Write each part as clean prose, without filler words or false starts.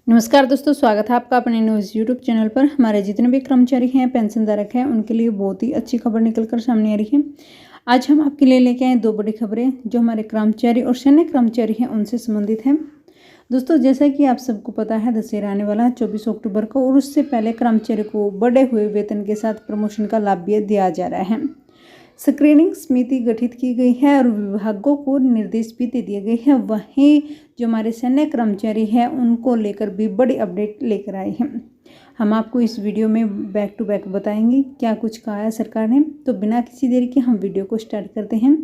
नमस्कार दोस्तों, स्वागत है आपका अपने न्यूज़ यूट्यूब चैनल पर। हमारे जितने भी कर्मचारी हैं, पेंशनधारक हैं, उनके लिए बहुत ही अच्छी खबर निकलकर सामने आ रही है। आज हम आपके लिए लेके आए दो बड़ी खबरें जो हमारे कर्मचारी और सैन्य कर्मचारी हैं उनसे संबंधित हैं। दोस्तों, जैसा कि आप सबको पता है, दशहरा आने वाला है 24 अक्टूबर को, और उससे पहले कर्मचारी को बढ़े हुए वेतन के साथ प्रमोशन का लाभ भी दिया जा रहा है। स्क्रीनिंग समिति गठित की गई है और विभागों को निर्देश भी दे दिए गए हैं। वहीं जो हमारे सैन्य कर्मचारी हैं उनको लेकर भी बड़ी अपडेट लेकर आए हैं। हम आपको इस वीडियो में बैक टू बैक बताएंगे क्या कुछ कहा है सरकार ने। तो बिना किसी देरी के हम वीडियो को स्टार्ट करते हैं।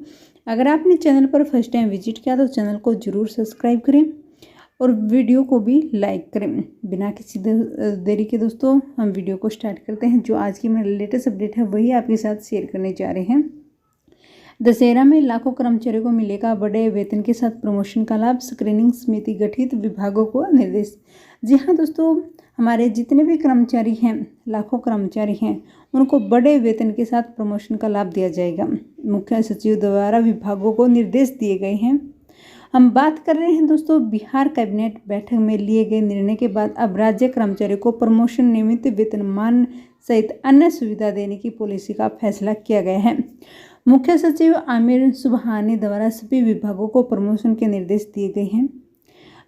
अगर आपने चैनल पर फर्स्ट टाइम विजिट किया तो चैनल को जरूर सब्सक्राइब करें और वीडियो को भी लाइक करें। बिना किसी देरी के दोस्तों हम वीडियो को स्टार्ट करते हैं। जो आज की मेरी लेटेस्ट अपडेट है वही आपके साथ शेयर करने जा रहे हैं। दशहरा में लाखों कर्मचारियों को मिलेगा बड़े वेतन के साथ प्रमोशन का लाभ, स्क्रीनिंग समिति गठित, विभागों को निर्देश। जी हाँ दोस्तों, हमारे जितने भी कर्मचारी हैं, लाखों कर्मचारी हैं, उनको बड़े वेतन के साथ प्रमोशन का लाभ दिया जाएगा। मुख्य सचिव द्वारा विभागों को निर्देश दिए गए हैं। हम बात कर रहे हैं दोस्तों बिहार कैबिनेट बैठक में लिए गए निर्णय के बाद अब राज्य कर्मचारियों को प्रमोशन, नियमित वेतनमान सहित अन्य सुविधा देने की पॉलिसी का फैसला किया गया है। मुख्य सचिव आमिर सुबहानी द्वारा सभी विभागों को प्रमोशन के निर्देश दिए गए हैं।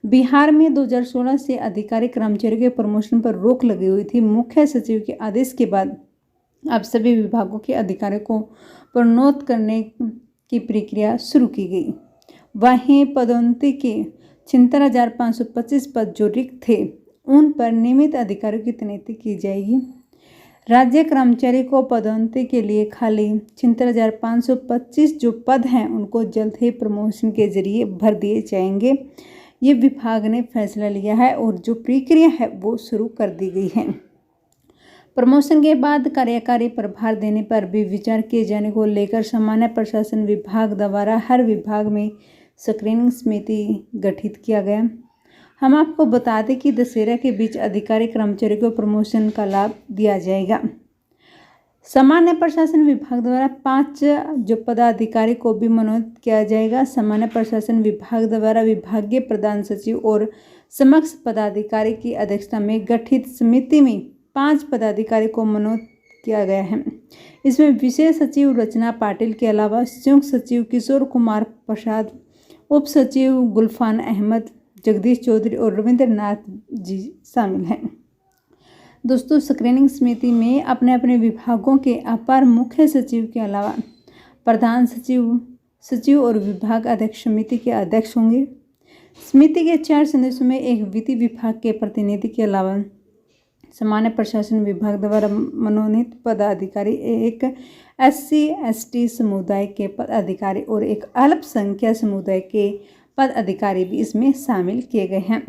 बिहार में 2016 से अधिकारी कर्मचारियों के प्रमोशन पर रोक लगी हुई थी। मुख्य सचिव के आदेश के बाद अब सभी विभागों के अधिकारियों को प्रोन्नत करने की प्रक्रिया शुरू की गई। वहीं पदोन्नति के 76,525 पद जो रिक्त थे उन पर नियमित अधिकारियों की तैनाती की जाएगी। राज्य कर्मचारी को पदोन्नति के लिए खाली 76,525 जो पद हैं उनको जल्द ही प्रमोशन के जरिए भर दिए जाएंगे। ये विभाग ने फैसला लिया है और जो प्रक्रिया है वो शुरू कर दी गई है। प्रमोशन के बाद कार्यकारी प्रभार देने पर भी विचार किए जाने को लेकर सामान्य प्रशासन विभाग द्वारा हर विभाग में स्क्रीनिंग समिति गठित किया गया। हम आपको बता दें कि दशहरा के बीच अधिकारी कर्मचारियों को प्रमोशन का लाभ दिया जाएगा। सामान्य प्रशासन विभाग द्वारा 5 जो पदाधिकारी को भी मनोनीत किया जाएगा। सामान्य प्रशासन विभाग द्वारा विभागीय प्रधान सचिव और समक्ष पदाधिकारी की अध्यक्षता में गठित समिति में 5 पदाधिकारी को मनोनीत किया गया है। इसमें विशेष सचिव रचना पाटिल के अलावा संयुक्त सचिव किशोर कुमार प्रसाद, उप सचिव गुलफान अहमद, जगदीश चौधरी और रविंद्रनाथ जी शामिल हैं। दोस्तों, स्क्रीनिंग समिति में अपने अपने विभागों के अपर मुख्य सचिव के अलावा प्रधान सचिव, सचिव और विभाग अध्यक्ष समिति के अध्यक्ष होंगे। समिति के 4 सदस्यों में एक वित्त विभाग के प्रतिनिधि के अलावा सामान्य प्रशासन विभाग द्वारा मनोनीत पदाधिकारी, एक SC/ST समुदाय के पदाधिकारी और एक अल्पसंख्यक समुदाय के पदाधिकारी भी इसमें शामिल किए गए हैं।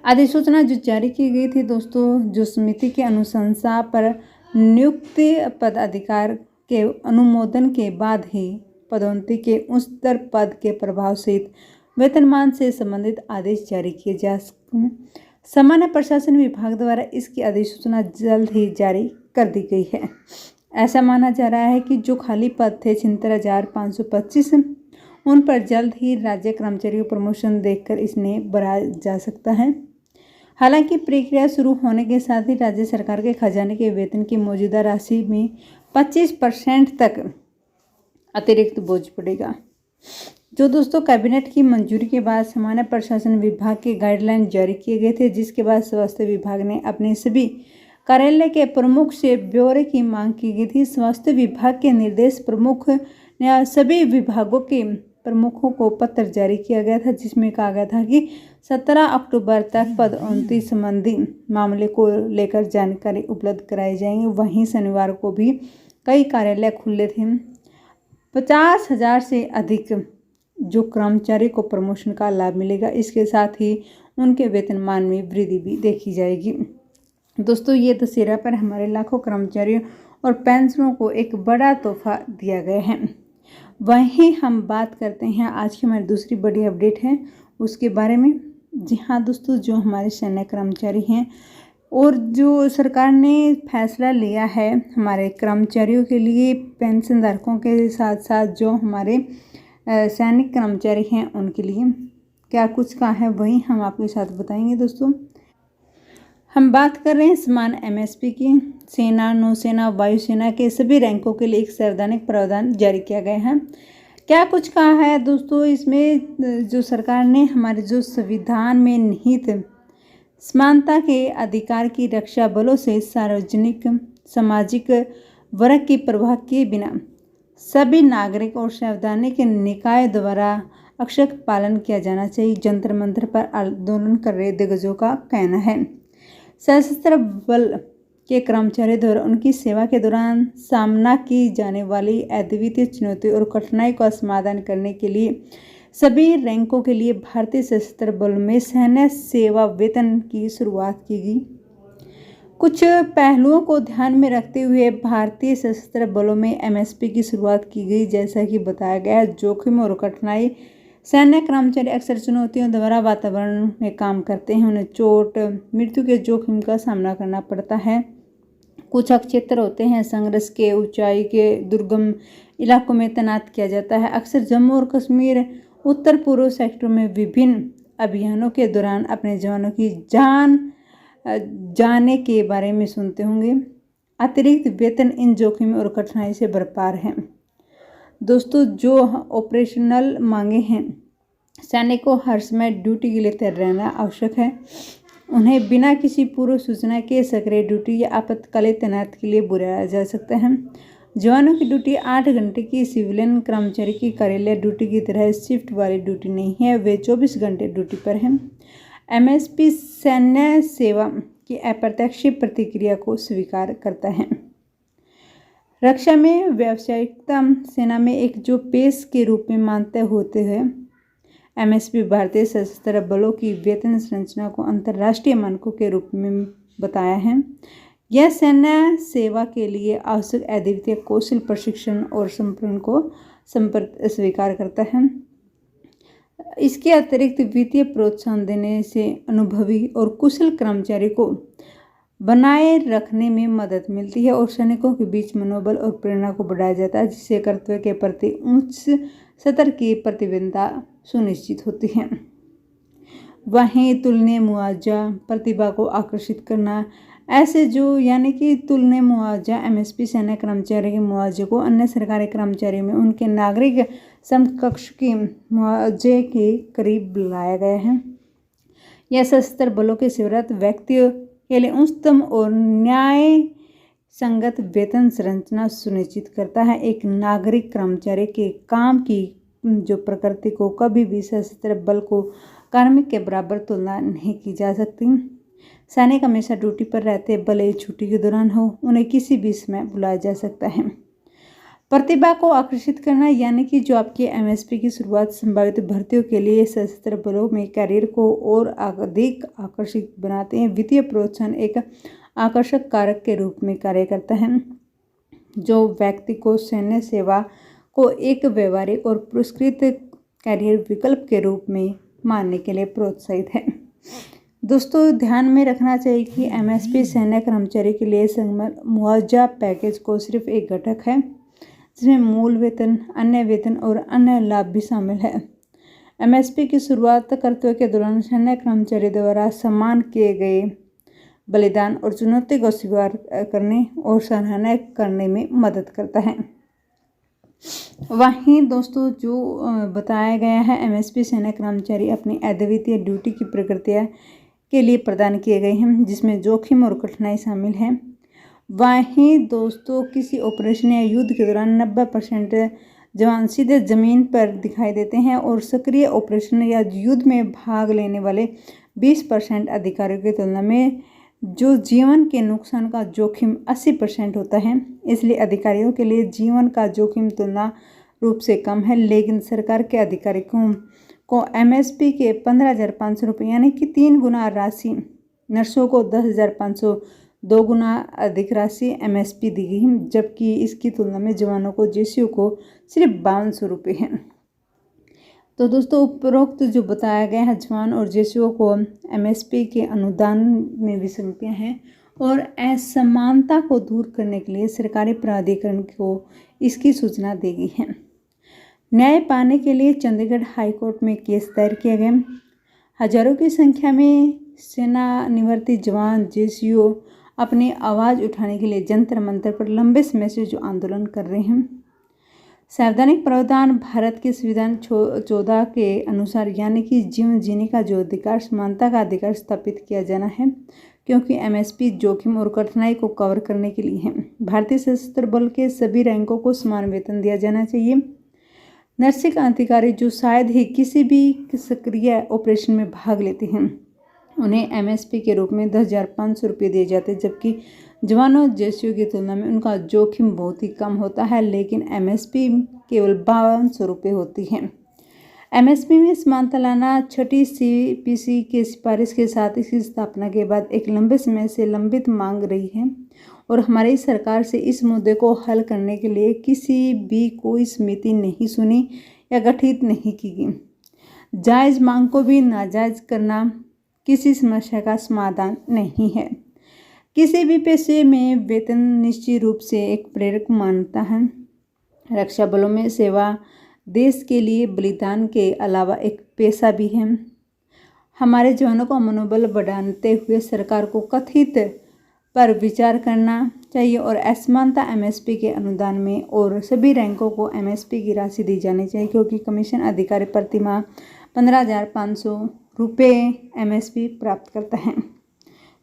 अधिसूचना जो जारी की गई थी दोस्तों, जो समिति के अनुशंसा पर नियुक्त पदाधिकारी के अनुमोदन के बाद ही पदोन्नति के उच्चतर पद के प्रभाव सहित वेतनमान से संबंधित आदेश जारी किए जा सकें। सामान्य प्रशासन विभाग द्वारा इसकी अधिसूचना जल्द ही जारी कर दी गई है। ऐसा माना जा रहा है कि जो खाली पद थे 76,525 उन पर जल्द ही राज्य कर्मचारी को प्रमोशन देकर इसने बढ़ाया जा सकता है। हालांकि प्रक्रिया शुरू होने के साथ ही राज्य सरकार के खजाने के वेतन की मौजूदा राशि में 25% तक अतिरिक्त बोझ पड़ेगा। जो दोस्तों कैबिनेट की मंजूरी के बाद सामान्य प्रशासन विभाग के गाइडलाइन जारी किए गए थे, जिसके बाद स्वास्थ्य विभाग ने अपने सभी कार्यालय के प्रमुख से ब्यौरे की मांग की गई थी। स्वास्थ्य विभाग के निर्देश प्रमुख ने सभी विभागों के प्रमुखों को पत्र जारी किया गया था, जिसमें कहा गया था कि 17 अक्टूबर तक पदोन्नति संबंधी मामले को लेकर जानकारी उपलब्ध कराई जाएंगी। वहीं शनिवार को भी कई कार्यालय खुले थे। 50,000 से अधिक जो कर्मचारी को प्रमोशन का लाभ मिलेगा, इसके साथ ही उनके वेतनमान में वृद्धि भी देखी जाएगी। दोस्तों, ये दशहरा पर हमारे लाखों कर्मचारियों और पेंशनरों को एक बड़ा तोहफा दिया गया है। वहीं हम बात करते हैं आज की हमारी दूसरी बड़ी अपडेट है उसके बारे में। जी हाँ दोस्तों, जो हमारे सैन्य कर्मचारी हैं और जो सरकार ने फैसला लिया है हमारे कर्मचारियों के लिए, पेंशनधारकों के साथ साथ जो हमारे सैनिक कर्मचारी हैं उनके लिए, क्या कुछ कहा है वही हम आपके साथ बताएंगे। दोस्तों, हम बात कर रहे हैं समान एमएसपी की। सेना, नौसेना, वायुसेना के सभी रैंकों के लिए एक संवैधानिक प्रावधान जारी किया गया है। क्या कुछ कहा है दोस्तों इसमें? जो सरकार ने हमारे जो संविधान में निहित समानता के अधिकार की रक्षा बलों से सार्वजनिक सामाजिक वर्ग की परवाह किए बिना सभी नागरिक और संवैधानिक निकाय द्वारा अक्षर पालन किया जाना चाहिए, जंतर मंतर पर आंदोलन कर रहे दिग्गजों का कहना है। सशस्त्र बल के कर्मचारियों द्वारा उनकी सेवा के दौरान सामना की जाने वाली अद्वितीय चुनौती और कठिनाई का समाधान करने के लिए सभी रैंकों के लिए भारतीय सशस्त्र बल में सैन्य सेवा वेतन की शुरुआत की गई। कुछ पहलुओं को ध्यान में रखते हुए भारतीय सशस्त्र बलों में एमएसपी की शुरुआत की गई। जैसा कि बताया गया, जोखिम और कठिनाई। सैन्य कर्मचारी अक्सर चुनौतियों द्वारा वातावरण में काम करते हैं, उन्हें चोट, मृत्यु के जोखिम का सामना करना पड़ता है। कुछ क्षेत्र होते हैं संघर्ष के, ऊंचाई के, दुर्गम इलाकों में तैनात किया जाता है। अक्सर जम्मू और कश्मीर, उत्तर पूर्व सेक्टरों में विभिन्न अभियानों के दौरान अपने जवानों की जान जाने के बारे में सुनते होंगे। अतिरिक्त वेतन इन जोखिम और कठिनाई से भरपार है। दोस्तों, जो ऑपरेशनल मांगे हैं, सैनिक को हर समय ड्यूटी के लिए तैयार रहना आवश्यक है। उन्हें बिना किसी पूर्व सूचना के सक्रिय ड्यूटी या आपातकालीन तैनात के लिए बुलाया जा सकता है। जवानों की ड्यूटी 8 घंटे की सिविलियन कर्मचारी की कार्यालय ड्यूटी की तरह शिफ्ट वाली ड्यूटी नहीं है, वे 24 घंटे ड्यूटी पर हैं। एमएसपी सैन्य सेवा की अप्रत्यक्ष प्रतिक्रिया को स्वीकार करता है। रक्षा में व्यावसायिकता सेना में एक जो पेश के रूप में मानते होते हैं, एमएसपी भारतीय सशस्त्र बलों की वेतन संरचना को अंतर्राष्ट्रीय मानकों के रूप में बताया है। यह सैन्य सेवा के लिए आवश्यक अद्वितीय कौशल, प्रशिक्षण और संपन्न को स्वीकार करता है। इसके अतिरिक्त वित्तीय प्रोत्साहन देने से अनुभवी और कुशल कर्मचारी को बनाए रखने में मदद मिलती है और सैनिकों के बीच मनोबल और प्रेरणा को बढ़ाया जाता है, जिससे कर्तव्य के प्रति उच्च स्तर की प्रतिबद्धता सुनिश्चित होती है। वहीं तुलनीय मुआवजा, प्रतिभा को आकर्षित करना, ऐसे जो यानी कि तुलनीय मुआवजा एमएसपी सैन्य कर्मचारी के मुआवजे को अन्य सरकारी कर्मचारियों में उनके नागरिक समकक्ष के मुआवजे के करीब लाया गया है। यह सशस्त्र बलों के सेवारत व्यक्तियों के लिए उच्चतम और न्याय संगत वेतन संरचना सुनिश्चित करता है। एक नागरिक कर्मचारी के काम की जो प्रकृति को कभी भी सशस्त्र बल को कार्मिक के बराबर तुलना नहीं की जा सकती। सैनिक हमेशा ड्यूटी पर रहते, भले छुट्टी के दौरान हो, उन्हें किसी भी समय बुलाया जा सकता है। प्रतिभा को आकर्षित करना, यानी कि जो आपकी एमएसपी की शुरुआत संभावित भर्तियों के लिए सशस्त्र बलों में करियर को और अधिक आकर्षित बनाते हैं। वित्तीय प्रोत्साहन एक आकर्षक कारक के रूप में कार्य करता है, जो व्यक्ति को सैन्य सेवा को एक व्यवहारिक और पुरस्कृत करियर विकल्प के रूप में मानने के लिए प्रोत्साहित है। दोस्तों, ध्यान में रखना चाहिए कि एमएसपी सैन्य कर्मचारी के लिए मुआवजा पैकेज को सिर्फ एक घटक है, जिसमें मूल वेतन, अन्य वेतन और अन्य लाभ भी शामिल है। एमएसपी की शुरुआत कर्तव्य के दौरान सैन्य कर्मचारी द्वारा सम्मान किए गए बलिदान और चुनौती को स्वीकार करने और सराहना करने में मदद करता है। वहीं दोस्तों, जो बताया गया है, एमएसपी सैन्य कर्मचारी अपनी अद्वितीय ड्यूटी की प्रक्रिया के लिए प्रदान किए गए हैं, जिसमें जोखिम और कठिनाई शामिल है। वहीं दोस्तों, किसी ऑपरेशन या युद्ध के दौरान 90% जवान सीधे जमीन पर दिखाई देते हैं और सक्रिय ऑपरेशन या युद्ध में भाग लेने वाले 20% अधिकारियों की तुलना में जो जीवन के नुकसान का जोखिम 80% होता है। इसलिए अधिकारियों के लिए जीवन का जोखिम तुलना रूप से कम है, लेकिन सरकार के अधिकारियों को एमएसपी के 15,500 रुपये यानी कि 3 गुना राशि, नर्सों को 10,500, 2 गुना अधिक राशि एमएसपी दी गई, जबकि इसकी तुलना में जवानों को, जेसीओ को सिर्फ 5200 रुपये है। तो दोस्तों, उपरोक्त जो बताया गया है, जवान और जेसीओ को एमएसपी के अनुदान में विसंगतियां हैं और असमानता को दूर करने के लिए सरकारी प्राधिकरण को इसकी सूचना दी गई है। न्याय पाने के लिए चंडीगढ़ हाईकोर्ट में केस दायर किया गया। हजारों की संख्या में सेवानिवृत्त जवान जेसीओ अपनी आवाज़ उठाने के लिए जंतर मंतर पर लंबे समय से जो आंदोलन कर रहे हैं। संवैधानिक प्रावधान भारत के संविधान 14 के अनुसार यानी कि जीवन जीने का जो अधिकार, समानता का अधिकार स्थापित किया जाना है, क्योंकि एमएसपी जोखिम और कठिनाई को कवर करने के लिए है। भारतीय सशस्त्र बल के सभी रैंकों को समान वेतन दिया जाना चाहिए। नर्सिंग अधिकारी जो शायद ही किसी भी सक्रिय ऑपरेशन में भाग लेते हैं, उन्हें एमएसपी के रूप में 10,500 रुपये दिए जाते हैं, जबकि जवानों जेसीओ की तुलना में उनका जोखिम बहुत ही कम होता है, लेकिन एमएसपी केवल 5200 रुपये होती है। एमएसपी में समानता लाना छठी सीपीसी के सिफारिश के साथ इसकी स्थापना के बाद एक लंबे समय से लंबित मांग रही है और हमारी सरकार से इस मुद्दे को हल करने के लिए किसी भी कोई समिति नहीं सुनी या गठित नहीं की गई। जायज़ मांग को भी नाजायज़ करना किसी समस्या का समाधान नहीं है। किसी भी पेशे में वेतन निश्चित रूप से एक प्रेरक मानता है। रक्षा बलों में सेवा देश के लिए बलिदान के अलावा एक पेशा भी है। हमारे जवानों का मनोबल बढ़ाते हुए सरकार को कथित पर विचार करना चाहिए और असमानता एमएसपी के अनुदान में और सभी रैंकों को एमएसपी की राशि दी जानी चाहिए, क्योंकि कमीशन अधिकारी प्रतिमाह 15,500 रुपये एमएसपी प्राप्त करता है।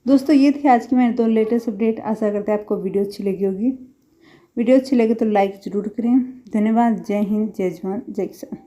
दोस्तों, ये थी आज की मेरे 2 लेटेस्ट अपडेट। आशा करते हैं आपको वीडियो अच्छी लगी होगी। वीडियो अच्छी लगे तो लाइक ज़रूर करें। धन्यवाद। जय हिंद, जय जवान, जय किसान।